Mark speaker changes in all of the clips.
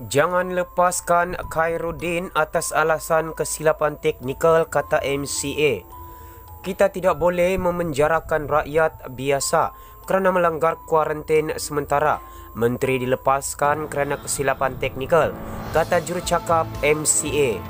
Speaker 1: Jangan lepaskan Khairuddin atas alasan kesilapan teknikal, kata MCA. Kita tidak boleh memenjarakan rakyat biasa kerana melanggar kuarantin sementara. Menteri dilepaskan kerana kesilapan teknikal, kata jurucakap MCA.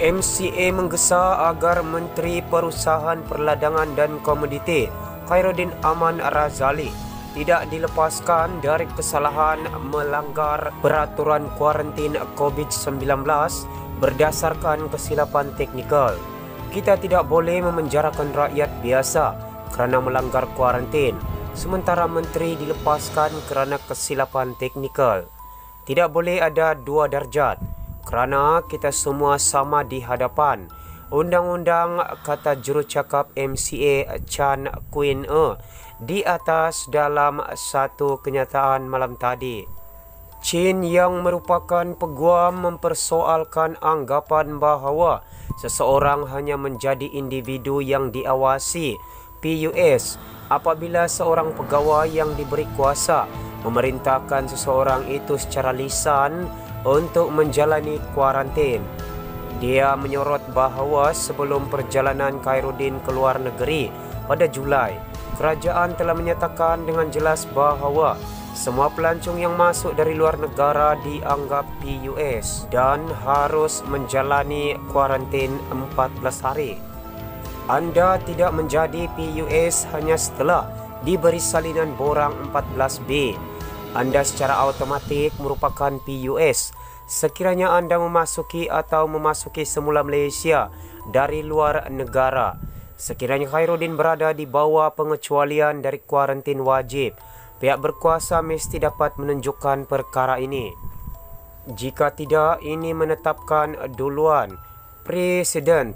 Speaker 1: MCA menggesa agar Menteri Perusahaan Perladangan dan Komoditi Khairuddin Aman Razali tidak dilepaskan dari kesalahan melanggar peraturan kuarantin COVID-19 berdasarkan kesilapan teknikal. Kita tidak boleh memenjarakan rakyat biasa kerana melanggar kuarantin, sementara Menteri dilepaskan kerana kesilapan teknikal. Tidak boleh ada dua darjat, kerana kita semua sama di hadapan undang-undang, kata jurucakap MCA Chan Queen di atas dalam satu kenyataan malam tadi. Chin yang merupakan peguam mempersoalkan anggapan bahawa seseorang hanya menjadi individu yang diawasi PUS apabila seorang pegawai yang diberi kuasa memerintahkan seseorang itu secara lisan untuk menjalani kuarantin. Dia menyorot bahawa sebelum perjalanan Khairuddin ke luar negeri pada Julai, kerajaan telah menyatakan dengan jelas bahawa semua pelancong yang masuk dari luar negara dianggap PUS dan harus menjalani kuarantin 14 hari. Anda tidak menjadi PUS hanya setelah diberi salinan borang 14B. Anda secara automatik merupakan PUS sekiranya anda memasuki atau memasuki semula Malaysia dari luar negara. Sekiranya Khairuddin berada di bawah pengecualian dari kuarantin wajib, pihak berkuasa mesti dapat menunjukkan perkara ini. Jika tidak, ini menetapkan duluan presiden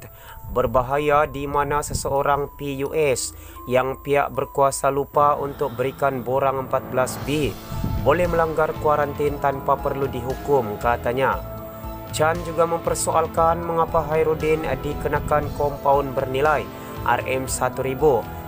Speaker 1: berbahaya di mana seseorang PUS yang pihak berkuasa lupa untuk berikan borang 14B boleh melanggar kuarantin tanpa perlu dihukum, katanya. Chan juga mempersoalkan mengapa Khairuddin dikenakan kompaun bernilai RM1,000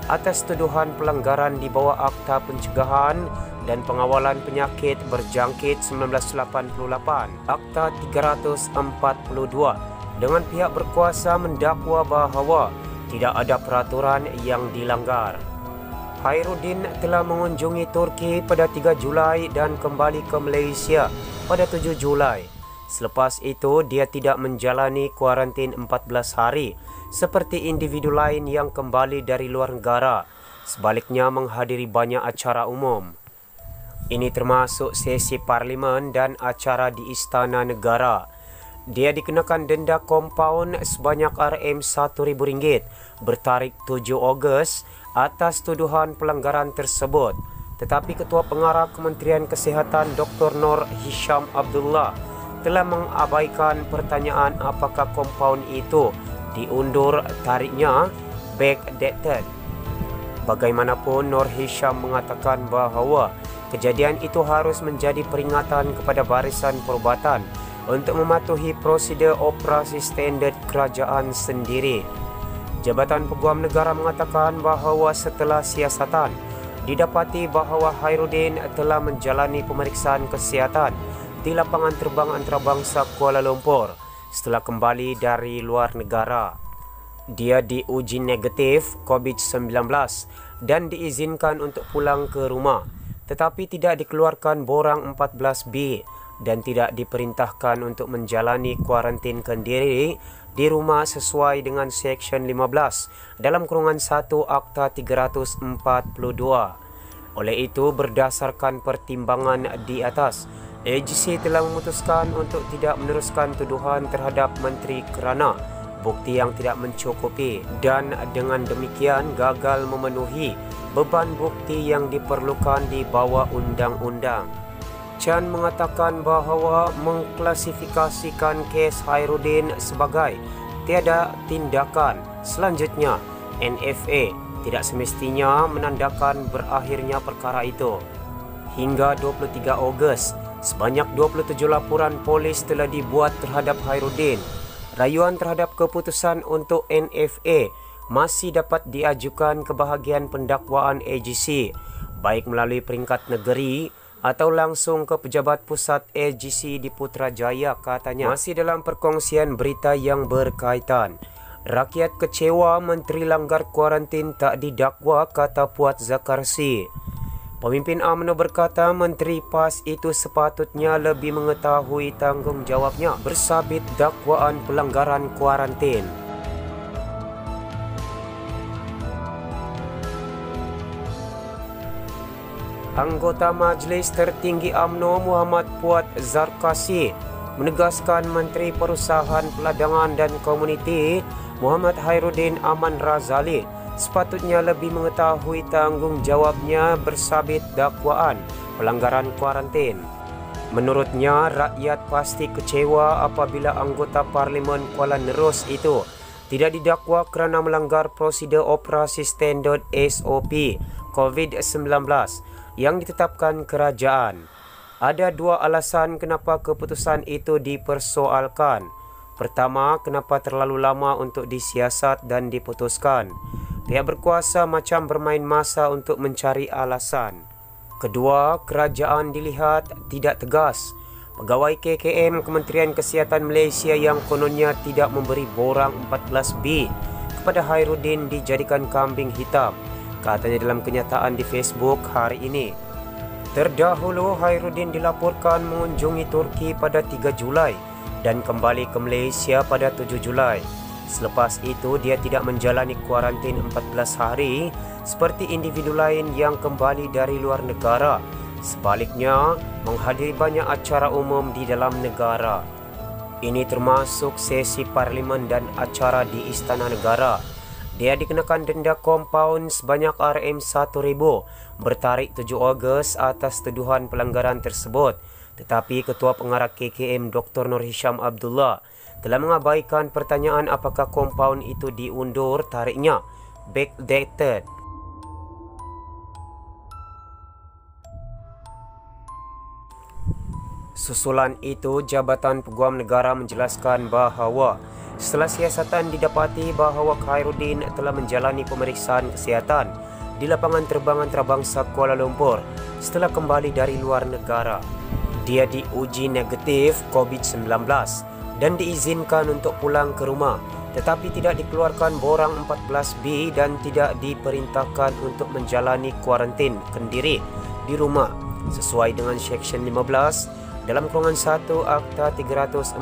Speaker 1: atas tuduhan pelanggaran di bawah Akta Pencegahan dan Pengawalan Penyakit Berjangkit 1988, Akta 342, dengan pihak berkuasa mendakwa bahawa tidak ada peraturan yang dilanggar. Khairuddin telah mengunjungi Turki pada 3 Julai dan kembali ke Malaysia pada 7 Julai. Selepas itu, dia tidak menjalani kuarantin 14 hari seperti individu lain yang kembali dari luar negara. Sebaliknya, menghadiri banyak acara umum. Ini termasuk sesi parlimen dan acara di Istana Negara. Dia dikenakan denda kompaun sebanyak RM1,000 bertarikh 7 Ogos atas tuduhan pelanggaran tersebut. Tetapi Ketua Pengarah Kementerian Kesihatan Dr. Noor Hisham Abdullah telah mengabaikan pertanyaan apakah kompaun itu diundur tariknya backdated. Bagaimanapun, Noor Hisham mengatakan bahawa kejadian itu harus menjadi peringatan kepada barisan perubatan untuk mematuhi prosedur operasi standard kerajaan sendiri. Jabatan Peguam Negara mengatakan bahawa setelah siasatan, didapati bahawa Khairuddin telah menjalani pemeriksaan kesihatan di lapangan terbang antarabangsa Kuala Lumpur setelah kembali dari luar negara. Dia diuji negatif COVID-19 dan diizinkan untuk pulang ke rumah, tetapi tidak dikeluarkan borang 14B dan tidak diperintahkan untuk menjalani kuarantin kendiri di rumah sesuai dengan Seksyen 15 dalam kurungan 1 Akta 342. Oleh itu, berdasarkan pertimbangan di atas, AGC telah memutuskan untuk tidak meneruskan tuduhan terhadap Menteri kerana bukti yang tidak mencukupi dan dengan demikian gagal memenuhi beban bukti yang diperlukan di bawah undang-undang. Chan mengatakan bahawa mengklasifikasikan kes Khairuddin sebagai tiada tindakan selanjutnya NFA tidak semestinya menandakan berakhirnya perkara itu. Hingga 23 Ogos, sebanyak 27 laporan polis telah dibuat terhadap Khairuddin. Rayuan terhadap keputusan untuk NFA masih dapat diajukan ke bahagian pendakwaan AGC, baik melalui peringkat negeri atau langsung ke pejabat pusat AGC di Putrajaya, katanya. Masih dalam perkongsian berita yang berkaitan, rakyat kecewa Menteri langgar kuarantin tak didakwa, kata Puat Zakarsi. Pemimpin UMNO berkata Menteri PAS itu sepatutnya lebih mengetahui tanggungjawabnya bersabit dakwaan pelanggaran kuarantin. Anggota Majlis Tertinggi UMNO Muhammad Puat Zakarsi menegaskan Menteri Perusahaan Peladangan dan Komuniti Muhammad Khairuddin Aman Razali sepatutnya lebih mengetahui tanggungjawabnya bersabit dakwaan pelanggaran kuarantin. Menurutnya, rakyat pasti kecewa apabila anggota Parlimen Kuala Nerus itu tidak didakwa kerana melanggar prosedur operasi standard SOP COVID-19 yang ditetapkan kerajaan. Ada dua alasan kenapa keputusan itu dipersoalkan. Pertama, kenapa terlalu lama untuk disiasat dan diputuskan. Pihak berkuasa macam bermain masa untuk mencari alasan. Kedua, kerajaan dilihat tidak tegas. Pegawai KKM Kementerian Kesihatan Malaysia yang kononnya tidak memberi borang 14B kepada Khairuddin dijadikan kambing hitam, katanya dalam kenyataan di Facebook hari ini. Terdahulu, Khairuddin dilaporkan mengunjungi Turki pada 3 Julai dan kembali ke Malaysia pada 7 Julai. Selepas itu, dia tidak menjalani kuarantin 14 hari seperti individu lain yang kembali dari luar negara. Sebaliknya, menghadiri banyak acara umum di dalam negara. Ini termasuk sesi parlimen dan acara di Istana Negara. Dia dikenakan denda kompaun sebanyak RM1,000 bertarikh 7 Ogos atas tuduhan pelanggaran tersebut. Tetapi Ketua Pengarah KKM Dr. Nur Hisham Abdullah telah mengabaikan pertanyaan apakah kompaun itu diundur tarikhnya backdated. Susulan itu, Jabatan Peguam Negara menjelaskan bahawa setelah siasatan didapati bahawa Khairuddin telah menjalani pemeriksaan kesihatan di lapangan terbang antarabangsa Kuala Lumpur setelah kembali dari luar negara. Dia diuji negatif COVID-19 dan diizinkan untuk pulang ke rumah, tetapi tidak dikeluarkan borang 14B dan tidak diperintahkan untuk menjalani kuarantin kendiri di rumah sesuai dengan Seksyen 15 dalam kurungan 1 Akta 342.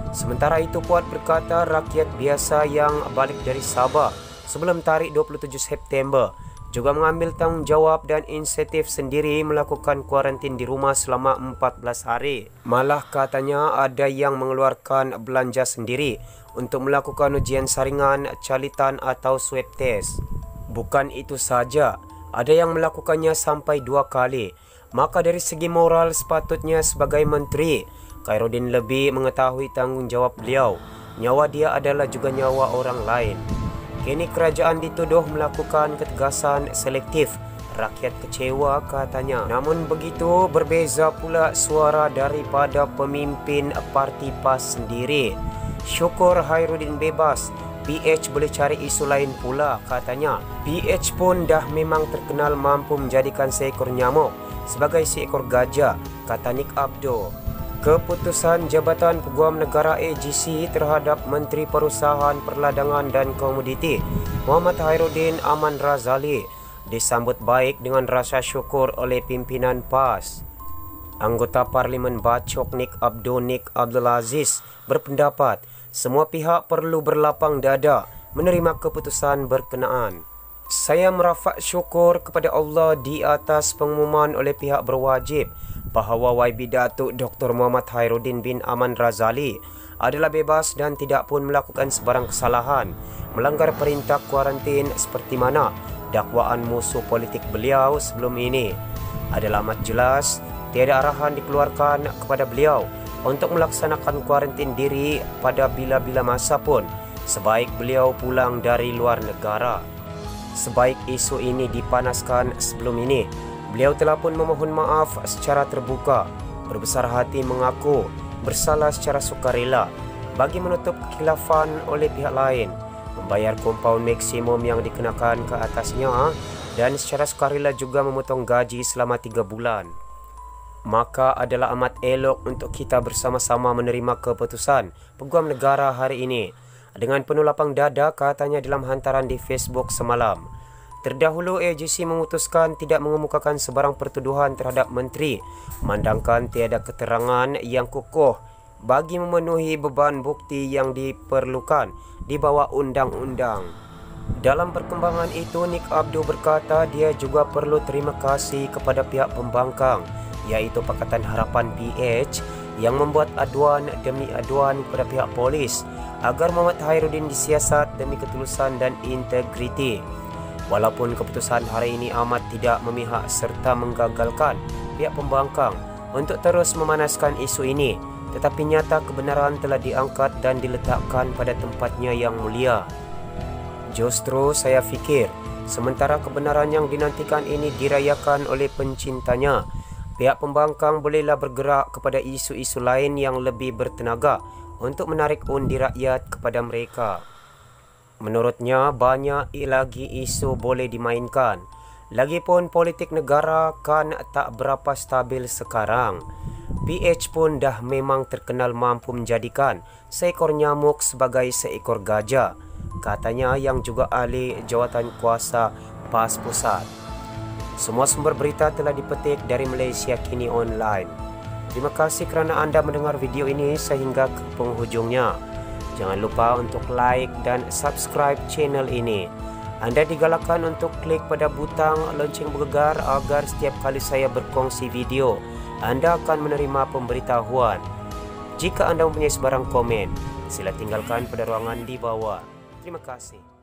Speaker 1: Sementara itu, Puat berkata rakyat biasa yang balik dari Sabah sebelum tarikh 27 September juga mengambil tanggungjawab dan inisiatif sendiri melakukan kuarantin di rumah selama 14 hari. Malah katanya ada yang mengeluarkan belanja sendiri untuk melakukan ujian saringan, calitan atau swab test. Bukan itu saja, ada yang melakukannya sampai 2 kali. Maka dari segi moral sepatutnya sebagai menteri, Khairuddin lebih mengetahui tanggungjawab beliau. Nyawa dia adalah juga nyawa orang lain. Kini kerajaan dituduh melakukan ketegasan selektif. Rakyat kecewa, katanya. Namun begitu, berbeza pula suara daripada pemimpin parti PAS sendiri. Syukur Khairuddin bebas, PH boleh cari isu lain pula, katanya. PH pun dah memang terkenal mampu menjadikan seekor nyamuk sebagai seekor gajah, kata Nick Abdo. Keputusan Jabatan Peguam Negara AGC terhadap Menteri Perusahaan Perladangan dan Komoditi Muhammad Khairuddin Aman Razali disambut baik dengan rasa syukur oleh pimpinan PAS. Anggota Parlimen Bachok Nick Abdul Aziz berpendapat semua pihak perlu berlapang dada menerima keputusan berkenaan. Saya merafak syukur kepada Allah di atas pengumuman oleh pihak berwajib bahawa YB Datuk Dr. Muhammad Khairuddin bin Aman Razali adalah bebas dan tidak pun melakukan sebarang kesalahan, melanggar perintah kuarantin seperti mana dakwaan musuh politik beliau sebelum ini. Adalah amat jelas, tiada arahan dikeluarkan kepada beliau untuk melaksanakan kuarantin diri pada bila-bila masa pun, sebaik beliau pulang dari luar negara. Sebaik isu ini dipanaskan sebelum ini, beliau telah pun memohon maaf secara terbuka, berbesar hati mengaku bersalah secara sukarela bagi menutup kekhilafan oleh pihak lain, membayar kompaun maksimum yang dikenakan ke atasnya dan secara sukarela juga memotong gaji selama 3 bulan. Maka adalah amat elok untuk kita bersama-sama menerima keputusan Peguam Negara hari ini dengan penuh lapang dada, katanya dalam hantaran di Facebook semalam. Terdahulu AGC memutuskan tidak mengemukakan sebarang pertuduhan terhadap menteri, memandangkan tiada keterangan yang kukuh bagi memenuhi beban bukti yang diperlukan di bawah undang-undang. Dalam perkembangan itu, Nik Abdul berkata dia juga perlu terima kasih kepada pihak pembangkang, iaitu Pakatan Harapan PH, yang membuat aduan demi aduan kepada pihak polis agar Muhammad Khairuddin disiasat demi ketulusan dan integriti. Walaupun keputusan hari ini amat tidak memihak serta menggagalkan pihak pembangkang untuk terus memanaskan isu ini, tetapi nyata kebenaran telah diangkat dan diletakkan pada tempatnya yang mulia. Justru saya fikir, sementara kebenaran yang dinantikan ini dirayakan oleh pencintanya, pihak pembangkang bolehlah bergerak kepada isu-isu lain yang lebih bertenaga untuk menarik undi rakyat kepada mereka. Menurutnya, banyak lagi isu boleh dimainkan. Lagipun politik negara kan tak berapa stabil sekarang. PH pun dah memang terkenal mampu menjadikan seekor nyamuk sebagai seekor gajah, katanya yang juga ahli jawatan kuasa PAS Pusat. Semua sumber berita telah dipetik dari Malaysia Kini Online. Terima kasih kerana anda mendengar video ini sehingga ke penghujungnya. Jangan lupa untuk like dan subscribe channel ini. Anda digalakkan untuk klik pada butang lonceng bergegar agar setiap kali saya berkongsi video, anda akan menerima pemberitahuan. Jika anda mempunyai sebarang komen, sila tinggalkan pada ruangan di bawah. Terima kasih.